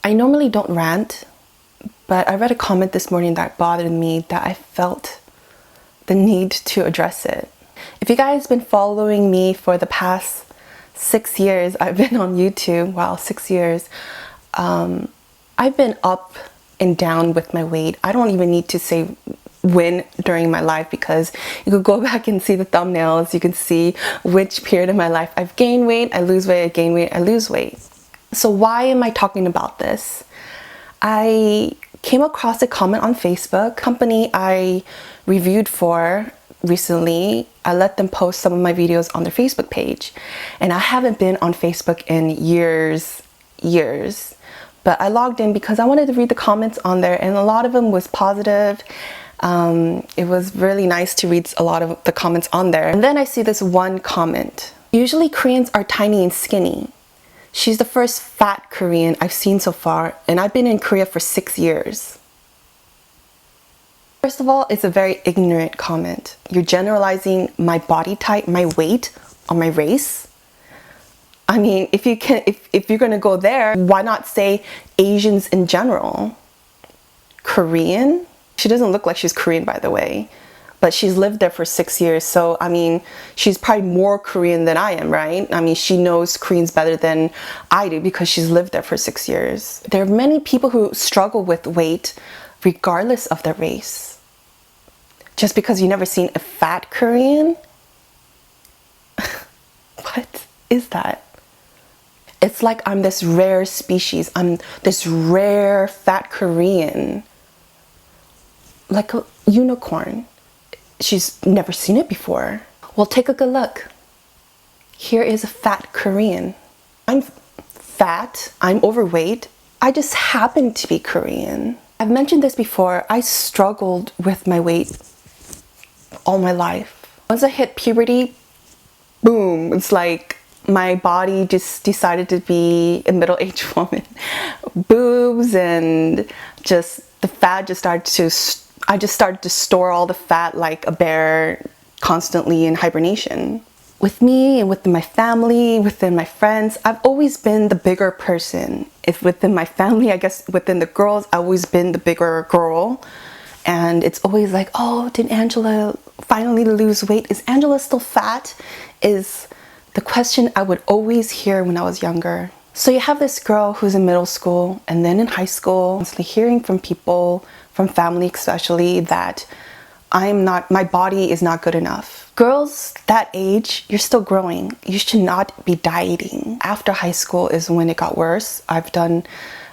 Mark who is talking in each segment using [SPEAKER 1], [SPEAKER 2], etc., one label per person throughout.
[SPEAKER 1] I normally don't rant, but I read a comment this morning that bothered me that I felt the need to address it. If you guys been following me for the past 6 years, I've been on YouTube, wow, 6 years. I've been up and down with my weight. I don't even need to say when during my life, because you could go back and see the thumbnails. You can see which period of my life I've gained weight, I lose weight, I gain weight, I lose weight. So why am I talking about this? I came across a comment on Facebook. Company I reviewed for recently, I let them post some of my videos on their Facebook page, and I haven't been on Facebook in years, but I logged in because I wanted to read the comments on there, and a lot of them was positive. It was really nice to read a lot of the comments on there. And then I see this one comment. Usually Koreans are tiny and skinny. She's the first fat Korean I've seen so far, and I've been in Korea for 6 years. First of all, it's a very ignorant comment. You're generalizing my body type, my weight, on my race. I mean, if you're gonna go there, why not say Asians in general? Korean? She doesn't look like she's Korean, by the way, but she's lived there for 6 years. So, I mean, she's probably more Korean than I am, right? I mean, she knows Koreans better than I do because she's lived there for 6 years. There are many people who struggle with weight regardless of their race. Just because you've never seen a fat Korean? What is that? It's like I'm this rare species. I'm this rare fat Korean. Like a unicorn. She's never seen it before. Well, take a good look. Here is a fat Korean. I'm fat, I'm overweight. I just happen to be Korean. I've mentioned this before. I struggled with my weight all my life. Once I hit puberty, boom, it's like my body just decided to be a middle-aged woman. Boobs and just the fat just started to, I just started to store all the fat like a bear, constantly in hibernation. With me and within my family, within my friends, I've always been the bigger person. If within my family, I guess within the girls, I've always been the bigger girl. And it's always like, oh, did Angela finally lose weight? Is Angela still fat? Is the question I would always hear when I was younger. So you have this girl who's in middle school and then in high school, constantly hearing from people, from family especially, that my body is not good enough. Girls that age, you're still growing. You should not be dieting. After high school is when it got worse. I've done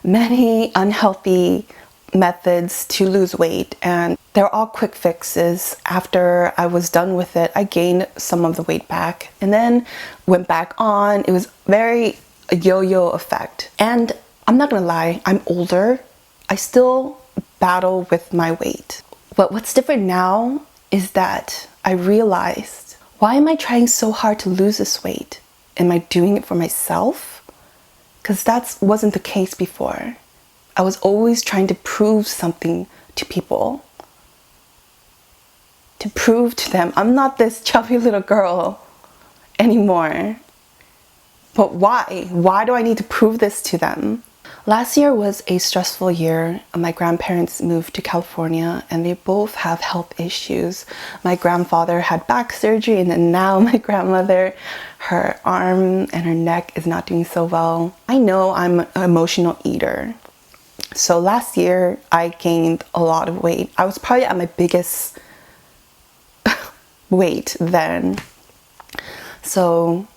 [SPEAKER 1] many unhealthy methods to lose weight, and they're all quick fixes. After I was done with it, I gained some of the weight back and then went back on. It was very a yo-yo effect. And I'm not gonna lie, I'm older. I still battle with my weight. But what's different now is that I realized, why am I trying so hard to lose this weight? Am I doing it for myself? Because that wasn't the case before. I was always trying to prove something to people. To prove to them, I'm not this chubby little girl anymore. But why? Why do I need to prove this to them? Last year was a stressful year. My grandparents moved to California and they both have health issues. My grandfather had back surgery, and then now my grandmother, her arm and her neck is not doing so well. I know I'm an emotional eater. So last year I gained a lot of weight. I was probably at my biggest weight then. So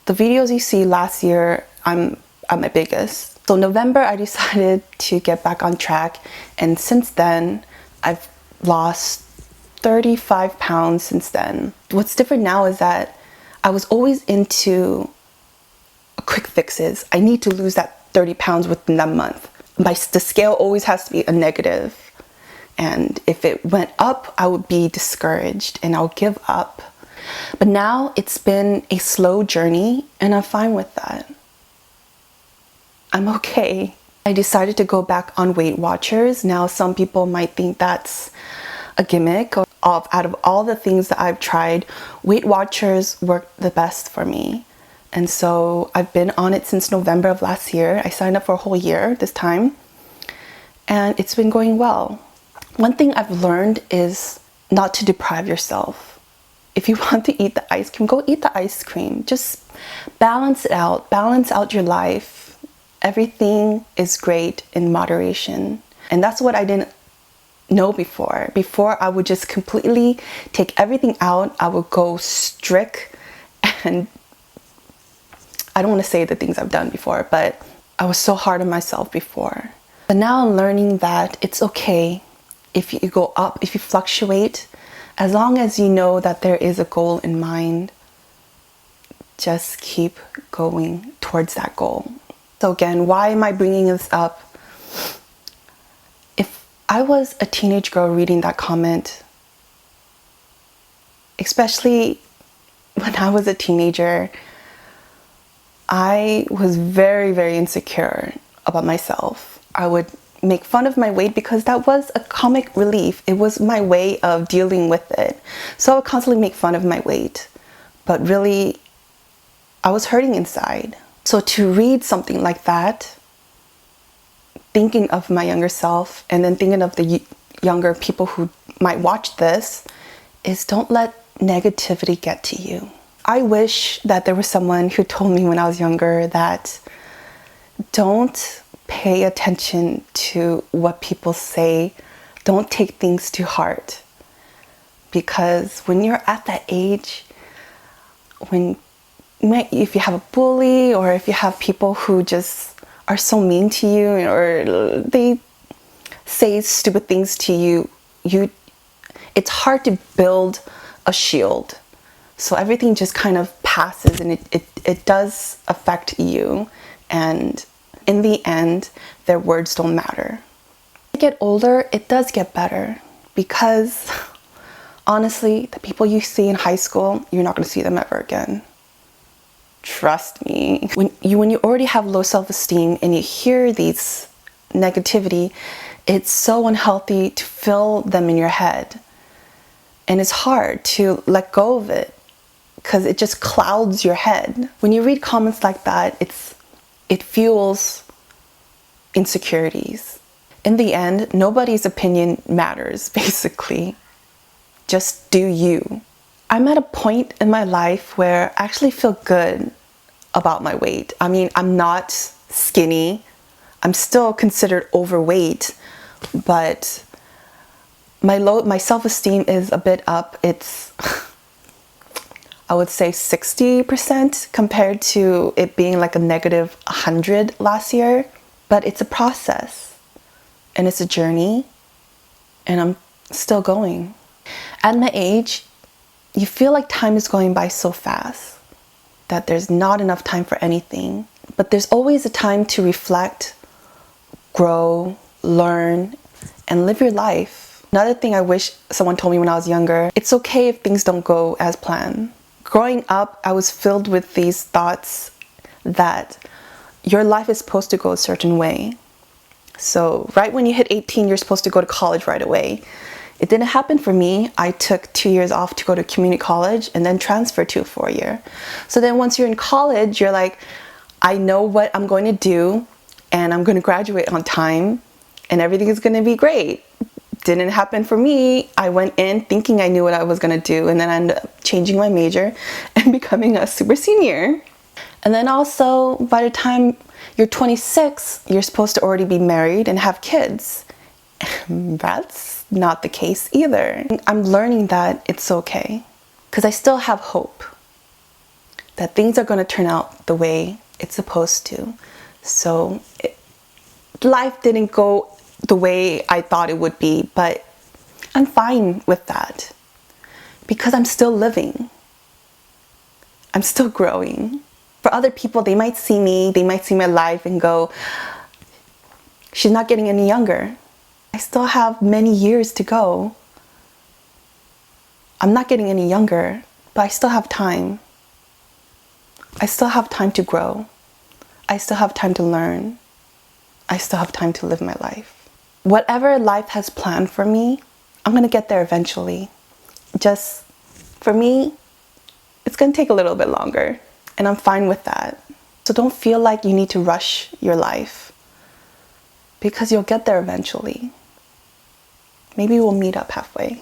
[SPEAKER 1] the videos you see last year, I'm at my biggest. So November I decided to get back on track, and since then I've lost 35 pounds since then. What's different now is that I was always into quick fixes. I need to lose that 30 pounds within that month. The scale always has to be a negative. And if it went up, I would be discouraged and I'll give up. But now it's been a slow journey and I'm fine with that. I'm okay. I decided to go back on Weight Watchers. Now some people might think that's a gimmick. Out of all the things that I've tried, Weight Watchers worked the best for me. And so I've been on it since November of last year. I signed up for a whole year this time, and it's been going well. One thing I've learned is not to deprive yourself. If you want to eat the ice cream, go eat the ice cream. Just balance it out. Balance out your life. Everything is great in moderation. And that's what I didn't know before. Before, I would just completely take everything out. I would go strict, and I don't want to say the things I've done before, but I was so hard on myself before. But now I'm learning that it's okay if you go up, if you fluctuate, as long as you know that there is a goal in mind. Just keep going towards that goal. So again, why am I bringing this up? If I was a teenage girl reading that comment, especially when I was a teenager, I was very, very insecure about myself. I would make fun of my weight because that was a comic relief. It was my way of dealing with it. So I would constantly make fun of my weight, but really, I was hurting inside. So to read something like that, thinking of my younger self and then thinking of the younger people who might watch this, is don't let negativity get to you. I wish that there was someone who told me when I was younger that don't pay attention to what people say. Don't take things to heart. Because when you're at that age, if you have a bully or if you have people who just are so mean to you or they say stupid things to you, it's hard to build a shield. So everything just kind of passes, and it does affect you. And in the end, their words don't matter. As you get older, it does get better, because honestly, the people you see in high school, you're not going to see them ever again. Trust me. When you already have low self-esteem and you hear these negativity, it's so unhealthy to feel them in your head. And it's hard to let go of it because it just clouds your head. When you read comments like that, it fuels insecurities. In the end, nobody's opinion matters, basically. Just do you. I'm at a point in my life where I actually feel good about my weight. I mean, I'm not skinny. I'm still considered overweight, but my self-esteem is a bit up. It's, I would say 60% compared to it being like a negative 100 last year. But it's a process and it's a journey, and I'm still going. At my age, you feel like time is going by so fast that there's not enough time for anything. But there's always a time to reflect, grow, learn, and live your life. Another thing I wish someone told me when I was younger, it's okay if things don't go as planned. Growing up, I was filled with these thoughts that your life is supposed to go a certain way. So right when you hit 18, you're supposed to go to college right away. It didn't happen for me. I took 2 years off to go to community college and then transferred to a 4-year. So then once you're in college, you're like, I know what I'm going to do and I'm going to graduate on time and everything is going to be great. Didn't happen for me. I went in thinking I knew what I was going to do, and then I ended up changing my major and becoming a super senior. And then also, by the time you're 26, you're supposed to already be married and have kids. That's not the case either. I'm learning that it's okay, because I still have hope that things are going to turn out the way it's supposed to. So life didn't go the way I thought it would be, but I'm fine with that because I'm still living. I'm still growing. For other people, they might see me, they might see my life and go, she's not getting any younger. I still have many years to go. I'm not getting any younger, but I still have time. I still have time to grow. I still have time to learn. I still have time to live my life. Whatever life has planned for me, I'm going to get there eventually. Just, for me, it's going to take a little bit longer. And I'm fine with that. So don't feel like you need to rush your life, because you'll get there eventually. Maybe we'll meet up halfway.